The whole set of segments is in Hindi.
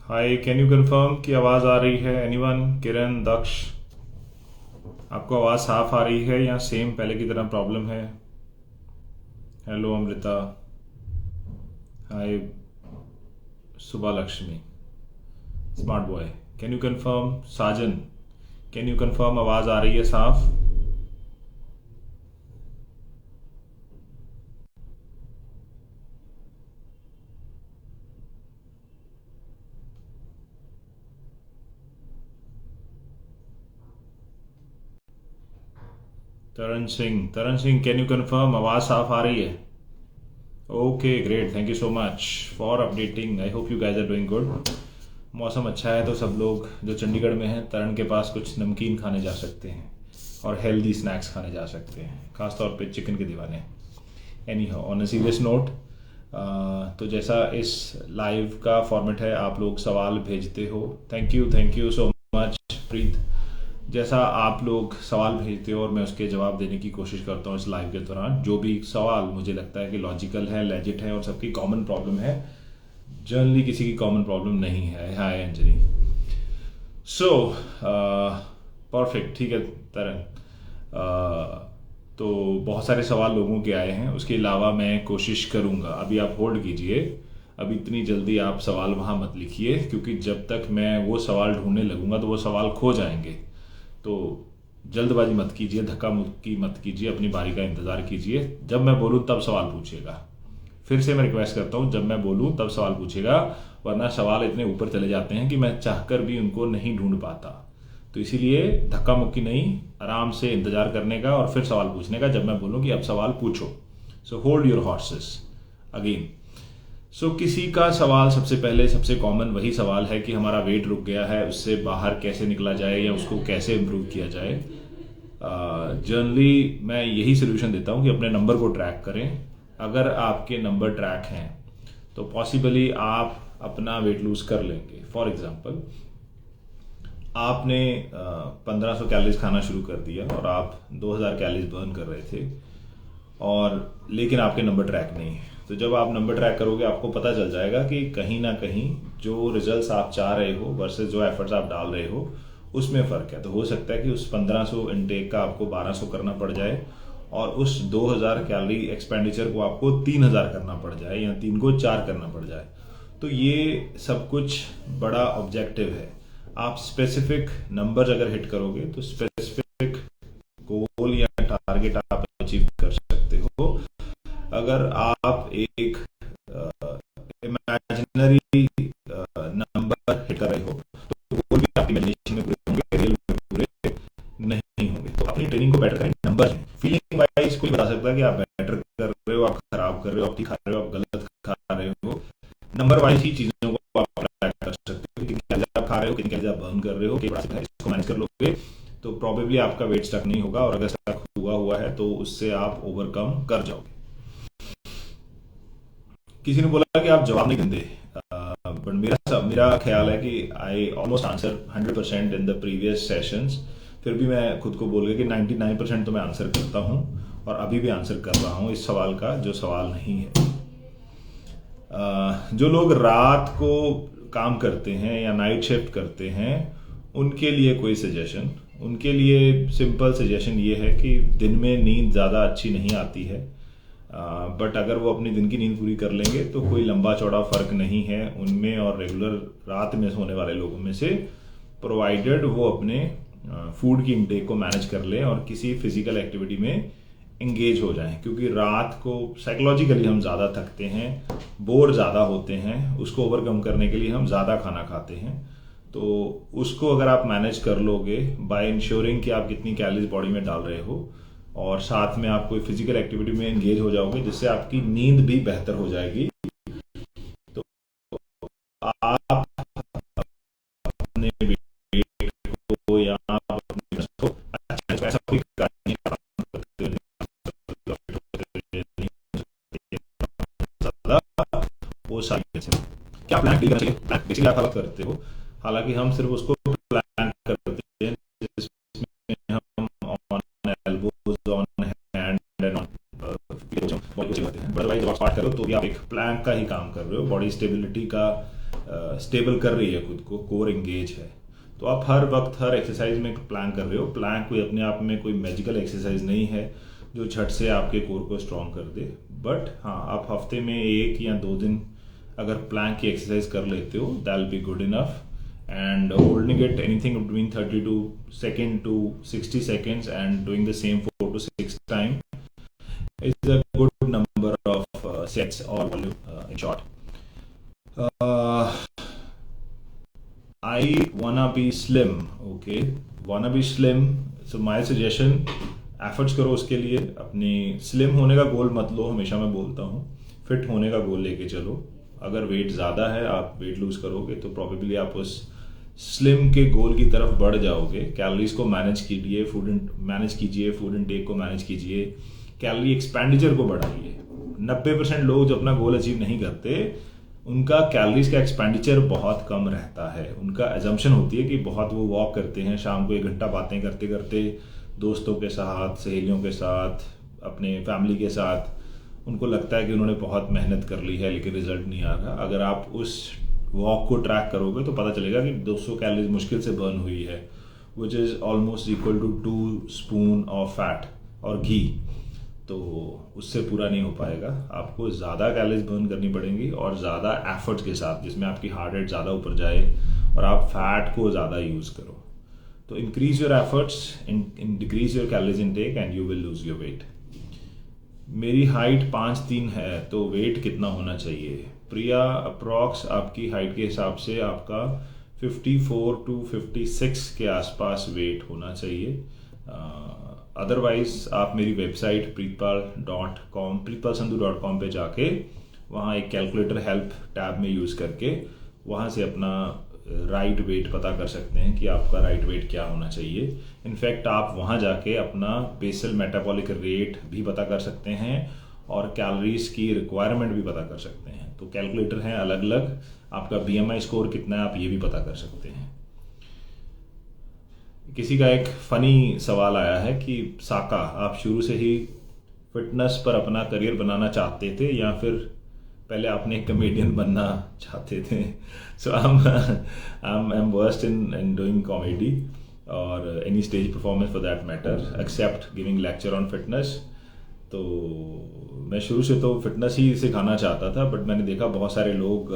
हाय, कैन यू कंफर्म कि आवाज़ आ रही है? एनीवन? किरण, दक्ष, आपको आवाज़ साफ आ रही है या सेम पहले की तरह प्रॉब्लम है? Hello Amrita. Hi Subha Lakshmi, smart boy. Can you confirm? Sajan, can you confirm आवाज़ आ रही है साफ? Taran Singh can you confirm आवाज़ साफ आ रही है? Okay great, thank you so much for updating. I hope you guys are doing good. मौसम अच्छा है तो सब लोग जो चंडीगढ़ में हैं तरण के पास कुछ नमकीन खाने जा सकते हैं और हेल्दी स्नैक्स खाने जा सकते हैं, खासतौर पे चिकन के दीवाने। Any how, on a serious note, तो जैसा इस लाइव का फॉर्मेट है, आप लोग सवाल भेजते हो। थैंक यू सो मच प्रीत। जैसा आप लोग सवाल भेजते हो और मैं उसके जवाब देने की कोशिश करता हूँ इस लाइव के दौरान, जो भी सवाल मुझे लगता है कि लॉजिकल है, लेजिट है और सबकी कॉमन प्रॉब्लम है। जनरली किसी की कॉमन प्रॉब्लम नहीं है। हाय अंजलि। सो परफेक्ट, ठीक है तरन। तो बहुत सारे सवाल लोगों के आए हैं, उसके अलावा मैं कोशिश करूंगा। अभी आप होल्ड कीजिए, अभी इतनी जल्दी आप सवाल वहाँ मत लिखिए, क्योंकि जब तक मैं वो सवाल ढूंढने लगूंगा तो वो सवाल खो जाएंगे। तो जल्दबाजी मत कीजिए, धक्का मुक्की मत कीजिए, अपनी बारी का इंतज़ार कीजिए। जब मैं बोलूँ तब सवाल पूछिएगा। फिर से मैं रिक्वेस्ट करता हूँ, जब मैं बोलूँ तब सवाल पूछिएगा, वरना सवाल इतने ऊपर चले जाते हैं कि मैं चाहकर भी उनको नहीं ढूंढ पाता। तो इसीलिए धक्का मुक्की नहीं, आराम से इंतजार करने का और फिर सवाल पूछने का जब मैं बोलूँ कि अब सवाल पूछो। So hold your horses again. So किसी का सवाल सबसे पहले, सबसे कॉमन वही सवाल है कि हमारा वेट रुक गया है, उससे बाहर कैसे निकला जाए या उसको कैसे इम्प्रूव किया जाए। जनरली मैं यही सोल्यूशन देता हूँ कि अपने नंबर को ट्रैक करें। अगर आपके नंबर ट्रैक हैं तो पॉसिबली आप अपना वेट लूज कर लेंगे। फॉर एग्जाम्पल, आपने 1500 कैलोरीज खाना शुरू कर दिया और आप 2000 कैलोरीज बर्न कर रहे थे, और लेकिन आपके नंबर ट्रैक नहीं है। तो जब आप नंबर ट्रैक करोगे आपको पता चल जाएगा कि कहीं ना कहीं जो रिजल्ट्स आप चाह रहे हो वर्सेस जो एफर्ट्स आप डाल रहे हो उसमें फ़र्क है। तो हो सकता है कि उस 1500 इनटेक का आपको 1200 करना पड़ जाए और उस 2000 कैलोरी एक्सपेंडिचर को आपको 3000 करना पड़ जाए या 3 को 4 करना पड़ जाए। तो ये सब कुछ बड़ा ऑब्जेक्टिव है। आप स्पेसिफिक नंबर्स अगर हिट करोगे तो स्पेसिफिक गोल या टारगेट आप अचीव कर सकते हो। अगर आप एक इमेजिनरी नंबर हिट कर रहे हो तो गोल भी आपकी इमेजिनेशन में पूरे होंगे, रियल में पूरे नहीं होंगे। तो अपनी ट्रेनिंग को बेटर करें नंबर में। फीलिंग वाइज कोई बता सकता है कि आप बेटर कर रहे हो, आप खराब कर रहे हो, आप ठीक खा रहे हो, आप गलत खा रहे हो। नंबर वाइज ही चीज़ों को आप ट्रैक कर सकते हो। कितनी कैलोरी आप खा रहे हो, कितनी कैलोरी आप बर्न कर रहे हो, इसको मैनेज कर लोगे तो प्रॉबेबली आपका वेट स्टक नहीं होगा, और अगर स्टक हुआ है तो उससे आप ओवरकम कर जाओगे। किसी ने बोला कि आप जवाब नहीं देंगे, बट मेरा ख्याल है कि I almost answer 100% in the previous sessions. फिर भी मैं खुद को बोल गया कि 99% तो मैं आंसर करता हूँ, और अभी भी आंसर कर रहा हूँ इस सवाल का जो सवाल नहीं है। जो लोग रात को काम करते हैं या नाइट शिफ्ट करते हैं उनके लिए कोई सजेशन, उनके लिए सिंपल सजेशन ये है कि दिन में नींद ज़्यादा अच्छी नहीं आती है, बट अगर वो अपनी दिन की नींद पूरी कर लेंगे तो कोई लंबा चौड़ा फर्क नहीं है उनमें और रेगुलर रात में सोने वाले लोगों में से, प्रोवाइडेड वो अपने फूड की इनटेक को मैनेज कर लें और किसी फिजिकल एक्टिविटी में इंगेज हो जाएं। क्योंकि रात को साइकोलॉजिकली हम ज़्यादा थकते हैं, बोर ज़्यादा होते हैं, उसको ओवरकम करने के लिए हम ज़्यादा खाना खाते हैं। तो उसको अगर आप मैनेज कर लोगे बाय इंश्योरिंग कि आप कितनी कैलोरीज बॉडी में डाल रहे हो, और साथ में आप कोई फिजिकल एक्टिविटी में एंगेज हो जाओगे जिससे आपकी नींद भी बेहतर हो जाएगी, तो आप अपने वेट को या आप अपने fitness को अच्छा, ऐसा कोई कार्य नहीं कर सकते हो ज़्यादा, वो सारी चीजें क्या प्लान करना चाहिए। प्लान बेसिकली आप अलग करते हो, हालांकि हम सिर्फ उसको प्लान करते हैं जिसमें हम on elbows, on hand and on body को करते हैं। बट अदरवाइज जब आप स्टार्ट करो तो भी आप एक प्लैंक का ही काम कर रहे हो, बॉडी स्टेबिलिटी का स्टेबल कर रही है खुद को, कोर एंगेज है, तो आप हर वक्त हर एक्सरसाइज में प्लैंक कर रहे हो। प्लैंक कोई अपने आप में कोई मैजिकल एक्सरसाइज नहीं है जो झट से आपके कोर को स्ट्रॉन्ग कर दे, बट हाँ, आप हफ्ते में 1 या 2 दिन अगर प्लैंक की एक्सरसाइज कर लेते हो, that will be good enough. And holding it anything between 32 seconds to 60 seconds and doing the same 4 to 6 times is a good number of sets or volume in short. I wanna be slim, okay, wanna be slim, so my suggestion, efforts करो उसके लिए। अपनी स्लिम होने का गोल मत लो, हमेशा मैं बोलता हूँ, फिट होने का गोल लेके चलो। अगर वेट ज़्यादा है, आप वेट लूज करोगे तो प्रॉबेबली आप उस स्लिम के गोल की तरफ बढ़ जाओगे। कैलोरीज को मैनेज कीजिए, फूड इनटेक को मैनेज कीजिए, कैलोरी एक्सपेंडिचर को बढ़ाइए। 90% लोग जो अपना गोल अचीव नहीं करते, उनका कैलोरीज का एक्सपेंडिचर बहुत कम रहता है। उनका एजम्पशन होती है कि बहुत वो वॉक करते हैं, शाम को 1 घंटा बातें करते करते दोस्तों के साथ, सहेलियों के साथ, अपने फैमिली के साथ, उनको लगता है कि उन्होंने बहुत मेहनत कर ली है लेकिन रिजल्ट नहीं आ रहा। अगर आप उस वॉक को ट्रैक करोगे तो पता चलेगा कि 200 कैलोरीज मुश्किल से बर्न हुई है, which is almost equal to 2 spoon of fat और घी। तो उससे पूरा नहीं हो पाएगा, आपको ज़्यादा कैलोरीज बर्न करनी पड़ेंगी और ज़्यादा एफर्ट्स के साथ, जिसमें आपकी हार्ट रेट ज़्यादा ऊपर जाए और आप फैट को ज़्यादा यूज़ करो। तो increase your efforts, decrease your calories intake and you will lose your weight. मेरी हाइट 5'3" है, तो वेट कितना होना चाहिए? प्रिया, अप्रॉक्स आपकी हाइट के हिसाब से आपका 54 to 56 के आसपास वेट होना चाहिए। अदरवाइज आप मेरी वेबसाइट preetpalsandhu.com पे जाके वहाँ एक कैलकुलेटर हेल्प टैब में यूज़ करके वहाँ से अपना राइट वेट पता कर सकते हैं कि आपका राइट वेट क्या होना चाहिए। इनफैक्ट आप वहाँ जाके अपना बेसल मेटाबॉलिक रेट भी पता कर सकते हैं और कैलोरीज की रिक्वायरमेंट भी पता कर सकते हैं। तो कैलकुलेटर हैं अलग अलग, आपका BMI स्कोर कितना है आप ये भी पता कर सकते हैं। किसी का एक फनी सवाल आया है कि साका, आप शुरू से ही फिटनेस पर अपना करियर बनाना चाहते थे या फिर पहले आपने एक कॉमेडियन बनना चाहते थे? So I am worst in doing comedy और any stage performance for that matter, except giving lecture on fitness. तो मैं शुरू से तो फिटनेस ही सिखाना चाहता था, बट मैंने देखा बहुत सारे लोग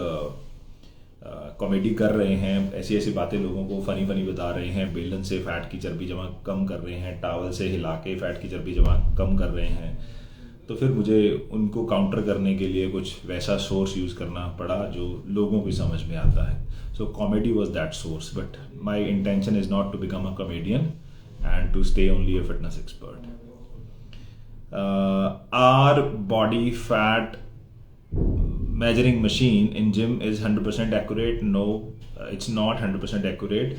कॉमेडी कर रहे हैं, ऐसी ऐसी बातें लोगों को फनी बता रहे हैं, बेलन से फैट की चर्बी जमा कम कर रहे हैं, टावल से हिला के फैट की चर्बी जमा कम कर रहे हैं। तो फिर मुझे उनको काउंटर करने के लिए कुछ वैसा सोर्स यूज़ करना पड़ा जो लोगों की समझ में आता है। So comedy was that source, but my intention is not to become a comedian and to stay only a fitness expert. Our body fat measuring machine in gym is 100% accurate? No, it's not 100% accurate.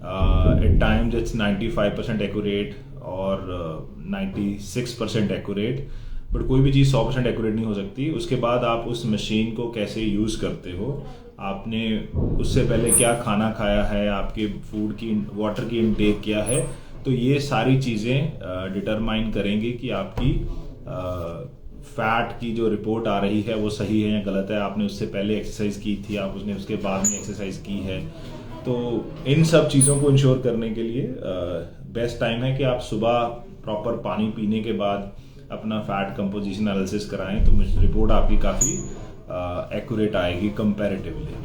At times it's 95% accurate और 96% accurate, बट कोई भी चीज़ 100% accurate नहीं हो सकती। उसके बाद आप उस मशीन को कैसे यूज़ करते हो, आपने उससे पहले क्या खाना खाया है, आपके फूड की वाटर की इनटेक क्या है, तो ये सारी चीज़ें डिटरमाइन करेंगी कि आपकी फैट की जो रिपोर्ट आ रही है वो सही है या गलत है। आपने उससे पहले एक्सरसाइज की थी, आप उसने उसके बाद में एक्सरसाइज की है। तो इन सब चीज़ों को इंश्योर करने के लिए बेस्ट टाइम है कि आप सुबह प्रॉपर पानी पीने के बाद अपना फैट कंपोजिशन एनालिसिस कराएं, तो रिपोर्ट आपकी काफ़ी एक्यूरेट आएगी कंपैरेटिवली।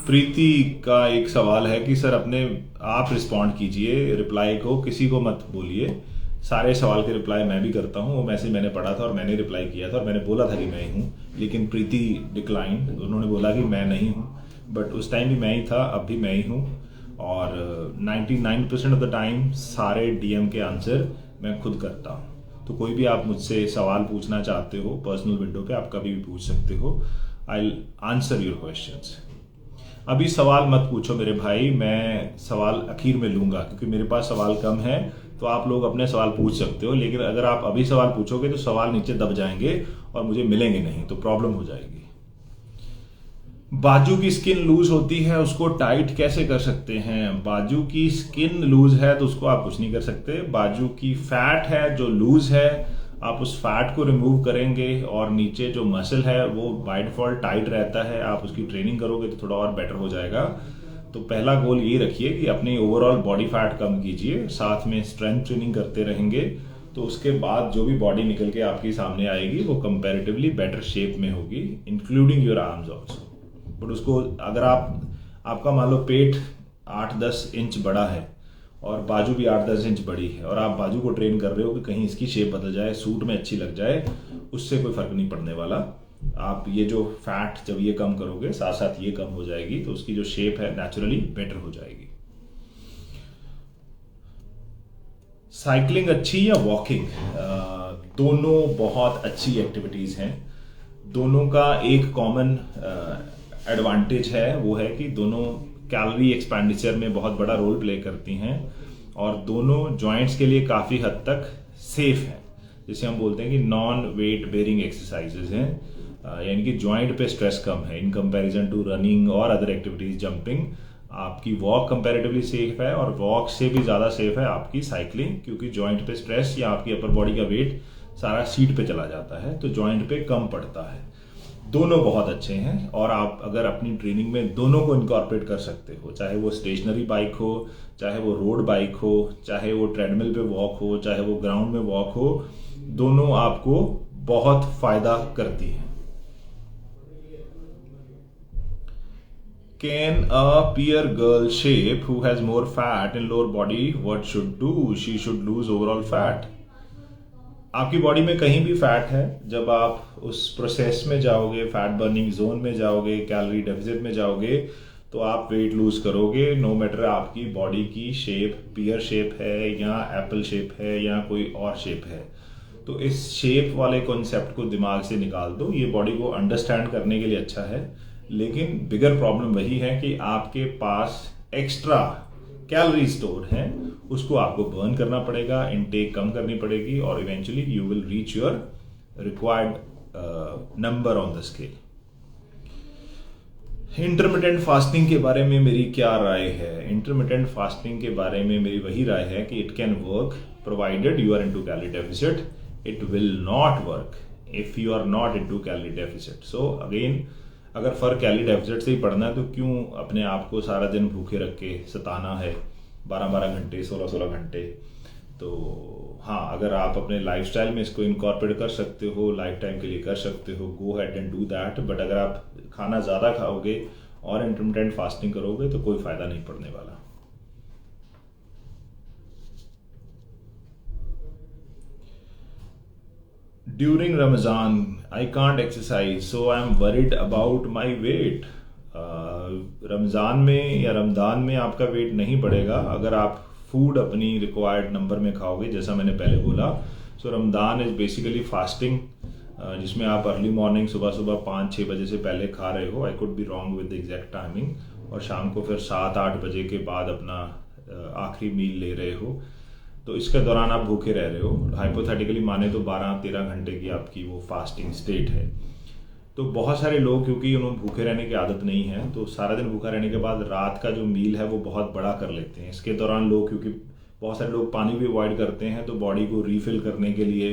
प्रीति का एक सवाल है कि सर अपने आप रिस्पॉन्ड कीजिए, रिप्लाई को किसी को मत बोलिए। सारे सवाल के रिप्लाई मैं भी करता हूँ, वो मैसेज मैंने पढ़ा था और मैंने रिप्लाई किया था और मैंने बोला था कि मैं ही हूँ, लेकिन प्रीति डिक्लाइंड, उन्होंने बोला कि मैं नहीं हूँ, बट उस टाइम भी मैं ही था, अब भी मैं ही हूँ। और 99% ऑफ द टाइम सारे DM के आंसर मैं खुद करता हूँ। तो कोई भी आप मुझसे सवाल पूछना चाहते हो पर्सनल विंडो पे, आप कभी भी पूछ सकते हो। I will answer your questions. अभी सवाल मत पूछो मेरे भाई, मैं सवाल आखिर में लूंगा क्योंकि मेरे पास सवाल कम है, तो आप लोग अपने सवाल पूछ सकते हो, लेकिन अगर आप अभी सवाल पूछोगे तो सवाल नीचे दब जाएंगे और मुझे मिलेंगे नहीं, तो प्रॉब्लम हो जाएगी। बाजू की स्किन लूज होती है, उसको टाइट कैसे कर सकते हैं? बाजू की स्किन लूज है तो उसको आप कुछ नहीं कर सकते। बाजू की फैट है जो लूज है, आप उस फैट को रिमूव करेंगे और नीचे जो मसल है वो बाय डिफॉल्ट टाइट रहता है, आप उसकी ट्रेनिंग करोगे तो थोड़ा और बेटर हो जाएगा। तो पहला गोल ये रखिए कि अपनी ओवरऑल बॉडी फैट कम कीजिए, साथ में स्ट्रेंथ ट्रेनिंग करते रहेंगे, तो उसके बाद जो भी बॉडी निकल के आपके सामने आएगी वो कंपैरेटिवली बेटर शेप में होगी, including your arms also. But उसको अगर आपका मान लो पेट 8-10 इंच बड़ा है और बाजू भी 8-10 इंच बड़ी है और आप बाजू को ट्रेन कर रहे हो कि कहीं इसकी शेप बदल जाए, सूट में अच्छी लग जाए, उससे कोई फर्क नहीं पड़ने वाला। आप ये जो फैट जब ये कम करोगे साथ साथ ये कम हो जाएगी, तो उसकी जो शेप है नेचुरली बेटर हो जाएगी। साइकिलिंग अच्छी या वॉकिंग, दोनों बहुत अच्छी एक्टिविटीज हैं। दोनों का एक कॉमन एडवांटेज है, वो है कि दोनों कैलोरी एक्सपेंडिचर में बहुत बड़ा रोल प्ले करती हैं और दोनों जॉइंट्स के लिए काफ़ी हद तक सेफ हैं। जिसे हम बोलते हैं कि नॉन वेट बेरिंग एक्सरसाइजेज हैं, यानी कि जॉइंट पे स्ट्रेस कम है इन कंपैरिजन टू रनिंग और अदर एक्टिविटीज। जंपिंग, आपकी वॉक कंपैरेटिवली सेफ है और वॉक से भी ज़्यादा सेफ है आपकी साइकिलिंग, क्योंकि जॉइंट पे स्ट्रेस या आपकी अपर बॉडी का वेट सारा सीट पे चला जाता है, तो जॉइंट पे कम पड़ता है। दोनों बहुत अच्छे हैं और आप अगर अपनी ट्रेनिंग में दोनों को इनकॉर्पोरेट कर सकते हो, चाहे वो स्टेशनरी बाइक हो, चाहे वो रोड बाइक हो, चाहे वो ट्रेडमिल पे वॉक हो, चाहे वो ग्राउंड में वॉक हो, दोनों आपको बहुत फायदा करती हैं। Can a peer girl shape who has more fat in lower body what should do? She should lose overall fat. आपकी बॉडी में कहीं भी फैट है, जब आप उस प्रोसेस में जाओगे, फैट बर्निंग जोन में जाओगे, कैलोरी डेफिसिट में जाओगे, तो आप वेट लूज करोगे, नो मैटर आपकी बॉडी की शेप पियर शेप है या एप्पल शेप है या कोई और शेप है। तो इस शेप वाले कॉन्सेप्ट को दिमाग से निकाल दो, ये बॉडी को अंडरस्टैंड करने के लिए अच्छा है, लेकिन बिगर प्रॉब्लम वही है कि आपके पास एक्स्ट्रा कैलोरी स्टोर है, उसको आपको बर्न करना पड़ेगा, इनटेक कम करनी पड़ेगी और eventually you will reach your required number on the scale. Intermittent fasting के बारे में मेरी क्या राय है? इंटरमिटेंट फास्टिंग के बारे में मेरी वही राय है कि it can work provided you are into calorie deficit. It will not work if you are not into calorie deficit. So again, अगर फर्क कैलोरी डेफिसिट से ही पड़ना है तो क्यों अपने आप को सारा दिन भूखे रख के सताना है 12-12 घंटे, 16-16 घंटे। तो हाँ, अगर आप अपने लाइफस्टाइल में इसको इनकॉर्पोरेट कर सकते हो, लाइफ टाइम के लिए कर सकते हो, go ahead and do that. But अगर आप खाना ज़्यादा खाओगे और इंटरमिटेंट फास्टिंग करोगे तो कोई फ़ायदा नहीं पड़ने वाला। During Ramadan, I can't exercise, so I am worried about my weight. Ramzan में या रमज़ान में आपका वेट नहीं बढ़ेगा अगर आप फूड अपनी रिक्वायर्ड नंबर में खाओगे, जैसा मैंने पहले बोला। सो रमज़ान इज़ बेसिकली फास्टिंग, जिसमें आप अर्ली मॉर्निंग सुबह 5-6 बजे से पहले खा रहे हो। I could be wrong with the exact timing. और शाम को फिर 7-8 बजे के बाद अपना आखिरी मील ले रहे हो, तो इसके दौरान आप भूखे रह रहे हो। हाइपोथेटिकली माने तो 12-13 घंटे की आपकी वो फास्टिंग स्टेट है। तो बहुत सारे लोग, क्योंकि उन्हें भूखे रहने की आदत नहीं है, तो सारा दिन भूखा रहने के बाद रात का जो मील है वो बहुत बड़ा कर लेते हैं। इसके दौरान लोग, क्योंकि बहुत सारे लोग पानी भी अवॉइड करते हैं, तो बॉडी को रीफिल करने के लिए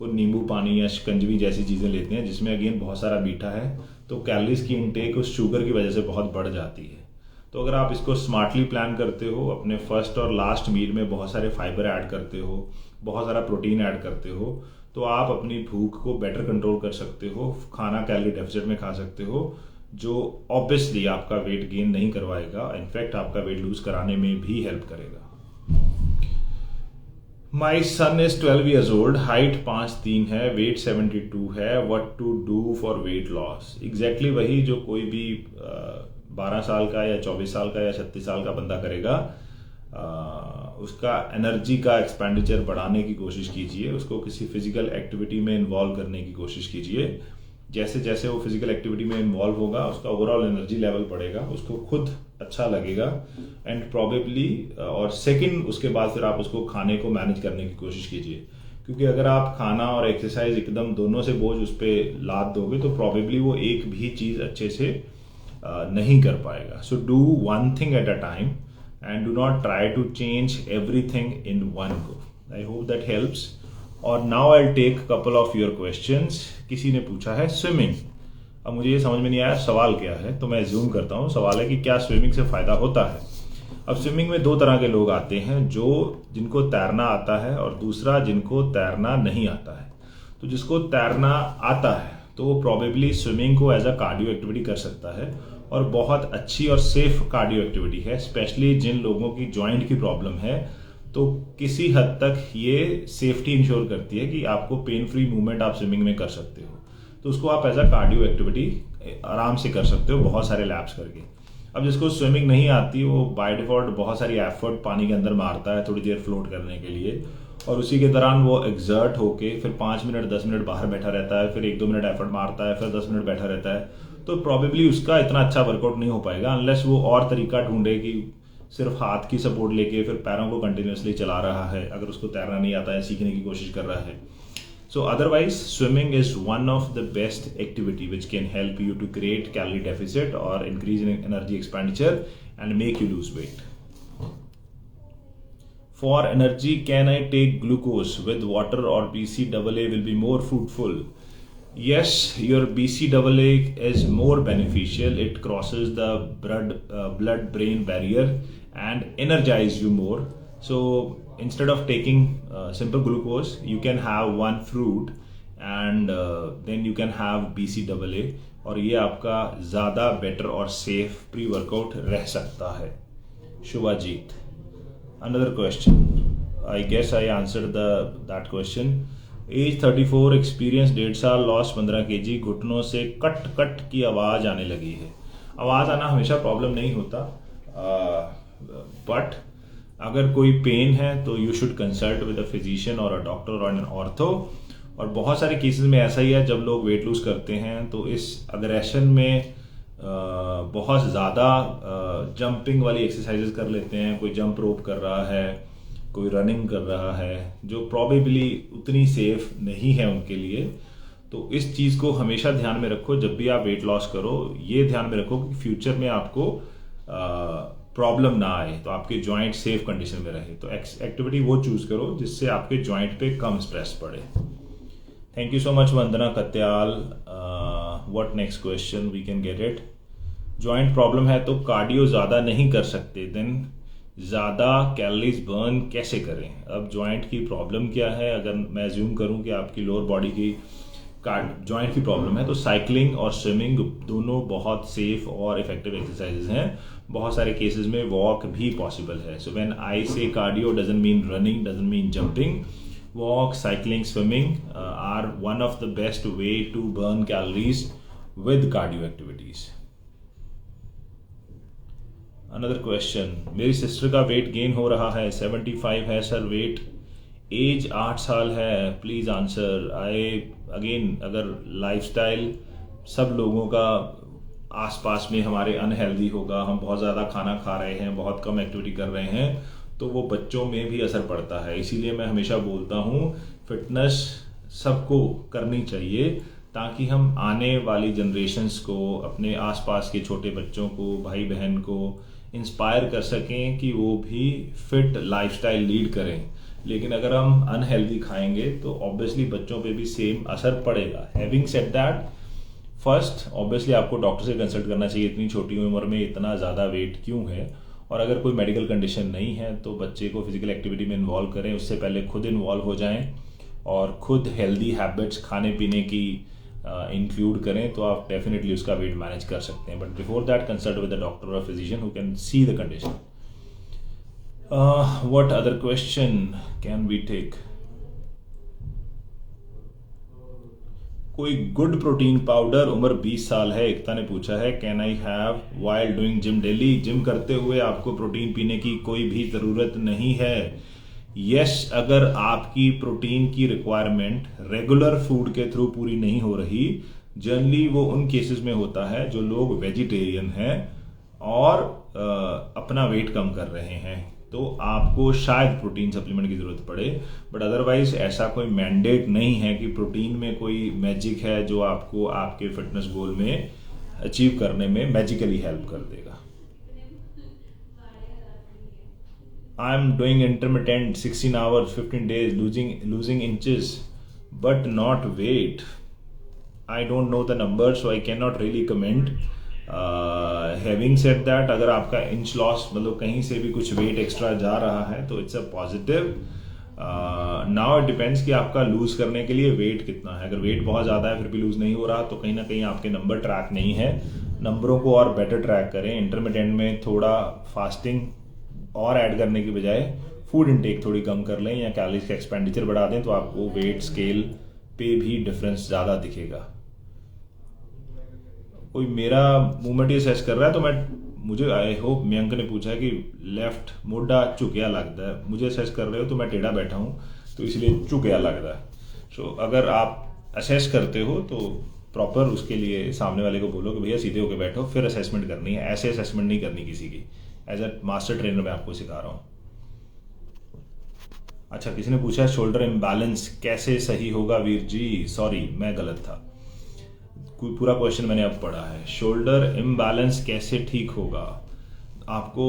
वो नींबू पानी या शिकंजवी जैसी चीज़ें लेते हैं, जिसमें अगेन बहुत सारा मीठा है, तो कैलोरीज की इनटेक उस शुगर की वजह से बहुत बढ़ जाती है। तो अगर आप इसको स्मार्टली प्लान करते हो, अपने फर्स्ट और लास्ट मील में बहुत सारे फाइबर ऐड करते हो, बहुत सारा प्रोटीन ऐड करते हो, तो आप अपनी भूख को बेटर कंट्रोल कर सकते हो। खाना कैलोरी डेफिसिट में खा सकते हो, जो ऑब्वियसली आपका वेट गेन नहीं करवाएगा, इनफैक्ट आपका वेट लूज कराने में भी हेल्प करेगा। My son is 12 years old, height 5'3" है, वेट 72 है, what to do for weight loss? Exactly वही जो कोई भी 12 साल का या 24 साल का या 36 साल का बंदा करेगा। उसका एनर्जी का एक्सपेंडिचर बढ़ाने की कोशिश कीजिए, उसको किसी फिजिकल एक्टिविटी में इन्वॉल्व करने की कोशिश कीजिए। जैसे जैसे वो फिजिकल एक्टिविटी में इन्वॉल्व होगा, उसका ओवरऑल एनर्जी लेवल बढ़ेगा, उसको खुद अच्छा लगेगा एंड प्रॉबेबली, और सेकंड उसके बाद फिर आप उसको खाने को मैनेज करने की कोशिश कीजिए, क्योंकि अगर आप खाना और एक्सरसाइज एकदम दोनों से बोझ उस पर लाद दोगे तो प्रॉबेबली वो एक भी चीज़ अच्छे से नहीं कर पाएगा। So do one thing at a time and do not try to change everything in one go. I hope that helps. और now I take couple of your questions. किसी ने पूछा है स्विमिंग। अब मुझे ये समझ में नहीं आया सवाल क्या है, तो मैं जूम करता हूँ। सवाल है कि क्या स्विमिंग से फ़ायदा होता है। अब स्विमिंग में दो तरह के लोग आते हैं, जिनको तैरना आता है और दूसरा जिनको तैरना नहीं आता है। तो जिसको तैरना आता है तो वो प्रॉबेबली स्विमिंग को एज अ कार्डियो एक्टिविटी कर सकता है और बहुत अच्छी और सेफ कार्डियो एक्टिविटी है। स्पेशली जिन लोगों की जॉइंट की प्रॉब्लम है तो किसी हद तक ये सेफ्टी इंश्योर करती है कि आपको पेन फ्री मूवमेंट आप स्विमिंग में कर सकते हो। तो उसको आप एज अ कार्डियो एक्टिविटी आराम से कर सकते हो बहुत सारे लैप्स करके। अब जिसको स्विमिंग नहीं आती वो बाय डिफॉल्ट बहुत सारी एफर्ट पानी के अंदर मारता है थोड़ी देर फ्लोट करने के लिए, और उसी के दौरान वो एग्जर्ट होके फिर 5 मिनट 10 मिनट बाहर बैठा रहता है, फिर 1-2 मिनट एफर्ट मारता है, फिर 10 मिनट बैठा रहता है। तो प्रॉबेबली उसका इतना अच्छा वर्कआउट नहीं हो पाएगा अनलेस वो और तरीका ढूंढे कि सिर्फ हाथ की सपोर्ट लेके फिर पैरों को कंटिन्यूसली चला रहा है, अगर उसको तैरना नहीं आता है, सीखने की कोशिश कर रहा है। So otherwise, swimming is one of the best activity which can help you to create calorie deficit or increase in energy expenditure and make you lose weight. For energy, can I take glucose with water or BCAA will be more fruitful? Yes, your BCAA is more beneficial. It crosses the blood-brain barrier and energize you more. So instead of taking simple glucose, you can have one fruit and then you can have BCAA और ये आपका ज़्यादा बेटर और सेफ प्री वर्कआउट रह सकता है। Shubhajit, another question. I guess I answered that question. Age 34, experience 1.5 साल, लॉस 15 kg, घुटनों से कट कट की आवाज़ आने लगी है। आवाज़ आना हमेशा प्रॉब्लम नहीं होता, बट अगर कोई पेन है तो you should consult with a physician और अ डॉक्टर और एन ऑर्थो। और बहुत सारे केसेस में ऐसा ही है, जब लोग वेट लूज करते हैं तो इस अग्रेशन में बहुत ज़्यादा जंपिंग वाली एक्सरसाइजेस कर लेते हैं। कोई जंप रोप कर रहा है, कोई रनिंग कर रहा है, जो प्रॉबेबली उतनी सेफ नहीं है उनके लिए। तो इस चीज़ को हमेशा ध्यान में रखो जब भी आप वेट लॉस करो। ये ध्यान में रखो कि फ्यूचर में आपको प्रॉब्लम ना आए, तो आपके जॉइंट सेफ कंडीशन में रहे। तो एक्टिविटी वो चूज करो जिससे आपके जॉइंट पे कम स्ट्रेस पड़े। Thank you so much Vandana Katyal. What next question we can get it. Joint problem है तो कार्डियो ज़्यादा नहीं कर सकते, देन ज़्यादा कैलोरीज बर्न कैसे करें? अब जॉइंट की प्रॉब्लम क्या है? अगर मैं ज्यूम करूं कि आपकी लोअर बॉडी की जॉइंट की प्रॉब्लम है तो साइकिलिंग और स्विमिंग दोनों बहुत सेफ और इफेक्टिव एक्सरसाइजेज हैं। बहुत सारे केसेस में वॉक भी पॉसिबल है। सो when I say cardio doesn't mean running, doesn't mean jumping. Walk, cycling, swimming are one of the best way to burn calories with cardio activities. Another question, मेरी सिस्टर का वेट गेन हो रहा है, 75 है सर वेट, एज 8 साल है, प्लीज आंसर। अगेन अगर लाइफस्टाइल सब लोगों का आसपास में हमारे अनहेल्दी होगा, हम बहुत ज़्यादा खाना खा रहे हैं, बहुत कम एक्टिविटी कर रहे हैं, तो वो बच्चों में भी असर पड़ता है। इसीलिए मैं हमेशा बोलता हूँ फिटनेस सबको करनी चाहिए ताकि हम आने वाली जनरेशन्स को, अपने आसपास के छोटे बच्चों को, भाई बहन को इंस्पायर कर सकें कि वो भी फिट लाइफस्टाइल लीड करें। लेकिन अगर हम अनहेल्दी खाएंगे तो ऑब्वियसली बच्चों पे भी सेम असर पड़ेगा। Having said that, first obviously आपको डॉक्टर से कंसल्ट करना चाहिए, इतनी छोटी उम्र में इतना ज़्यादा वेट क्यों है। और अगर कोई मेडिकल कंडीशन नहीं है तो बच्चे को फिजिकल एक्टिविटी में इन्वॉल्व करें, उससे पहले खुद इन्वॉल्व हो जाएं और खुद हेल्दी हैबिट्स खाने पीने की इंक्लूड करें, तो आप डेफिनेटली उसका वेट मैनेज कर सकते हैं। But before that consult with the doctor और physician who can see the condition. What other question can we take? कोई गुड प्रोटीन पाउडर, उम्र 20 साल है, एकता ने पूछा है, can I have while doing gym daily? Gym करते हुए आपको प्रोटीन पीने की कोई भी ज़रूरत नहीं है। यस, अगर आपकी प्रोटीन की रिक्वायरमेंट रेगुलर फूड के थ्रू पूरी नहीं हो रही, जनरली वो उन केसेस में होता है जो लोग वेजिटेरियन हैं और अपना वेट कम कर रहे हैं, तो आपको शायद प्रोटीन सप्लीमेंट की ज़रूरत पड़े। बट अदरवाइज ऐसा कोई मैंडेट नहीं है कि प्रोटीन में कोई मैजिक है जो आपको आपके फिटनेस गोल में अचीव करने में मैजिकली हेल्प कर देगा। I am doing intermittent 16 hours, 15 days, losing inches, but not weight. I don't know the numbers, so I cannot really comment. Having said that, अगर आपका इंच लॉस मतलब कहीं से भी कुछ वेट एक्स्ट्रा जा रहा है तो it's a positive. Now it depends कि आपका लूज करने के लिए वेट कितना है. अगर वेट बहुत ज़्यादा है फिर भी लूज नहीं हो रहा तो कहीं ना कहीं आपके नंबर ट्रैक नहीं है. नंबरों को और बेटर ट्रैक करें. इंटरमिटेंट में थोड़ा फास्टिंग और ऐड करने की बजाय फूड इनटेक थोड़ी कम कर लें या कैलोरीज का एक्सपेंडिचर बढ़ा दें तो आपको वेट स्केल पे भी डिफरेंस ज़्यादा दिखेगा. कोई मेरा मूवमेंट ये सर्च कर रहा है तो मुझे आई होप मयंक ने पूछा है कि लेफ्ट मोटा झुकिया लगता है. मुझे सर्च कर रहे हो तो मैं टेढ़ा बैठा हूँ तो इसलिए झुकिया लगता है. सो अगर आप असेस करते हो तो प्रॉपर उसके लिए सामने वाले को बोलो कि भैया सीधे होकर बैठो, फिर असेसमेंट करनी है. ऐसे असेसमेंट नहीं करनी किसी की. एज अ मास्टर ट्रेनर मैं आपको सिखा रहा हूँ. अच्छा, किसी ने पूछा शोल्डर इम्बैलेंस कैसे सही होगा वीर जी. सॉरी मैं गलत था. कोई पूरा क्वेश्चन मैंने अब पढ़ा है. शोल्डर इम्बैलेंस कैसे ठीक होगा. आपको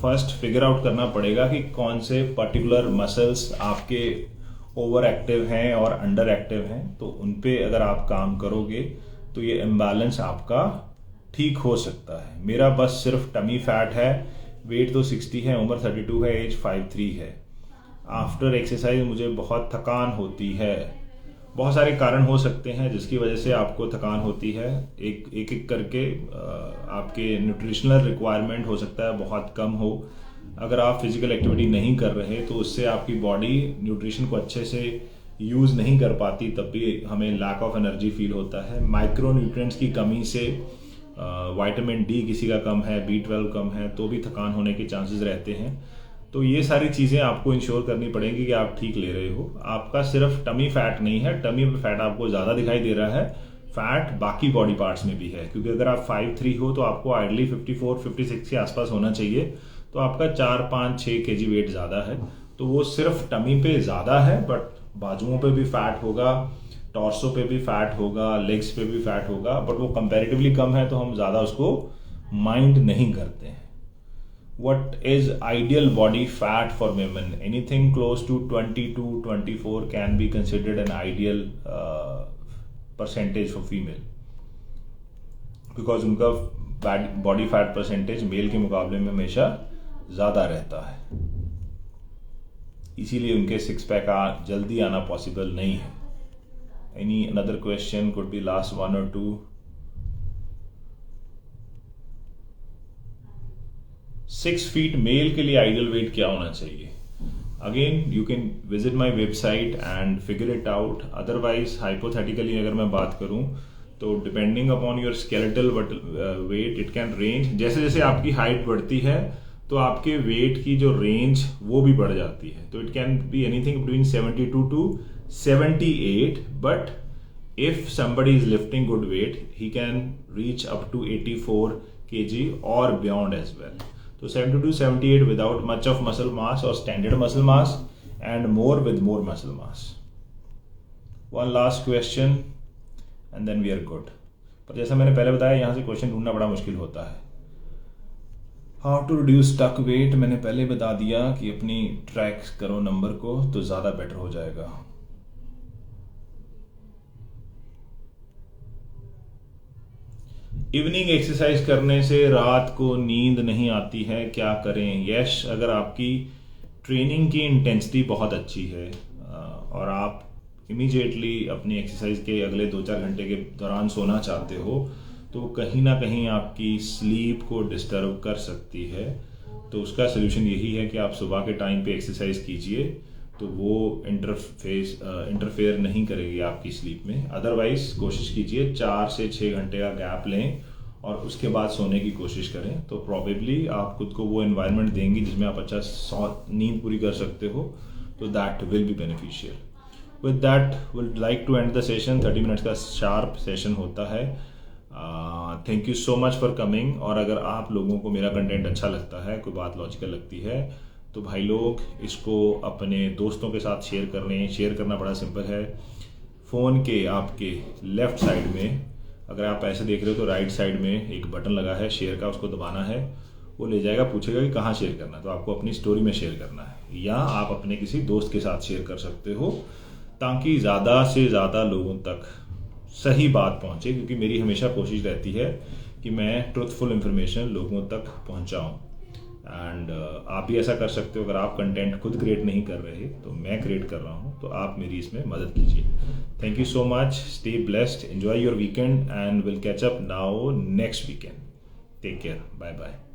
फर्स्ट फिगर आउट करना पड़ेगा कि कौन से पर्टिकुलर मसल्स आपके ओवर एक्टिव हैं और अंडर एक्टिव हैं. तो उन पे अगर आप काम करोगे तो ये इम्बैलेंस आपका ठीक हो सकता है. मेरा बस सिर्फ टमी फैट है. वेट तो 60 है, उम्र 32 है, एज 53 है. आफ्टर एक्सरसाइज मुझे बहुत थकान होती है. बहुत सारे कारण हो सकते हैं जिसकी वजह से आपको थकान होती है. एक करके आपके न्यूट्रिशनल रिक्वायरमेंट हो सकता है बहुत कम हो. अगर आप फिजिकल एक्टिविटी नहीं कर रहे तो उससे आपकी बॉडी न्यूट्रिशन को अच्छे से यूज़ नहीं कर पाती, तब भी हमें लैक ऑफ एनर्जी फील होता है. माइक्रो न्यूट्रिएंट्स की कमी से विटामिन डी किसी का कम है, B12 कम है तो भी थकान होने के चांसेस रहते हैं. तो ये सारी चीज़ें आपको इंश्योर करनी पड़ेंगी कि आप ठीक ले रहे हो. आपका सिर्फ टमी फैट नहीं है. टमी पे फैट आपको ज़्यादा दिखाई दे रहा है. फैट बाकी बॉडी पार्ट्स में भी है, क्योंकि अगर आप 5'3" हो तो आपको आइडली 54-56 के आसपास होना चाहिए. तो आपका 4-5-6 kg वेट ज़्यादा है. तो वो सिर्फ टमी पे ज़्यादा है, बट बाजुओं पे भी फैट होगा, टॉर्सो पे भी फैट होगा, लेग्स पे भी फैट होगा, बट वो कंपैरेटिवली कम है तो हम ज़्यादा उसको माइंड नहीं करते हैं. What is ideal body fat for women? Anything close to 22-24 can be considered an ideal percentage for female, because उनका body fat percentage मेल के मुकाबले में हमेशा ज़्यादा रहता है. इसीलिए उनके सिक्स पैक जल्दी आना पॉसिबल नहीं है. Any another question? Could be last one or two. 6 feet male के लिए आइडियल वेट क्या होना चाहिए. Again you can visit my website and figure it out. Otherwise hypothetically अगर मैं बात करूं तो depending upon your skeletal weight it can range. जैसे जैसे आपकी हाइट बढ़ती है तो आपके वेट की जो रेंज वो भी बढ़ जाती है. तो it can be anything between 72 to 78, but if somebody is lifting good weight he can reach up to 84 kg or beyond as well. So 72-78 without much of muscle mass or standard muscle mass, and more with more muscle mass. One last question and then we are good. पर जैसा मैंने पहले बताया यहाँ से क्वेश्चन ढूंढना बड़ा मुश्किल होता है. How to reduce stuck weight मैंने पहले बता दिया कि अपनी ट्रैक करो नंबर को तो ज़्यादा बेटर हो जाएगा. इवनिंग एक्सरसाइज करने से रात को नींद नहीं आती है, क्या करें. यश, अगर आपकी ट्रेनिंग की इंटेंसिटी बहुत अच्छी है और आप इमीडिएटली अपनी एक्सरसाइज के अगले 2-4 घंटे के दौरान सोना चाहते हो तो कहीं ना कहीं आपकी स्लीप को डिस्टर्ब कर सकती है. तो उसका सोल्यूशन यही है कि आप सुबह के टाइम पे एक्सरसाइज कीजिए तो वो इंटरफेयर नहीं करेगी आपकी स्लीप में. अदरवाइज कोशिश कीजिए 4 से 6 घंटे का गैप लें और उसके बाद सोने की कोशिश करें. तो प्रॉबेबली आप खुद को वो एनवायरनमेंट देंगी जिसमें आप अच्छा नींद पूरी कर सकते हो. तो that will be beneficial. With that will like to end the session. 30 minutes का शार्प सेशन होता है. Thank you so much for coming. और अगर आप लोगों को मेरा कंटेंट अच्छा लगता है, कोई बात लॉजिकल लगती है, तो भाई लोग इसको अपने दोस्तों के साथ शेयर कर लें. शेयर करना बड़ा सिंपल है. फ़ोन के आपके लेफ़्ट साइड में, अगर आप ऐसे देख रहे हो तो राइट साइड में एक बटन लगा है शेयर का, उसको दबाना है. वो ले जाएगा, पूछेगा कि कहाँ शेयर करना है, तो आपको अपनी स्टोरी में शेयर करना है या आप अपने किसी दोस्त के साथ शेयर कर सकते हो, ताकि ज़्यादा से ज़्यादा लोगों तक सही बात पहुँचे। क्योंकि मेरी हमेशा कोशिश रहती है कि मैं ट्रुथफुल इंफॉर्मेशन लोगों तक पहुँचाऊँ। एंड आप भी ऐसा कर सकते हो। अगर आप कंटेंट खुद क्रिएट नहीं कर रहे तो मैं क्रिएट कर रहा हूँ, तो आप मेरी इसमें मदद कीजिए। Thank you so much, stay blessed, enjoy your weekend and will catch up now next weekend. Take care, bye bye.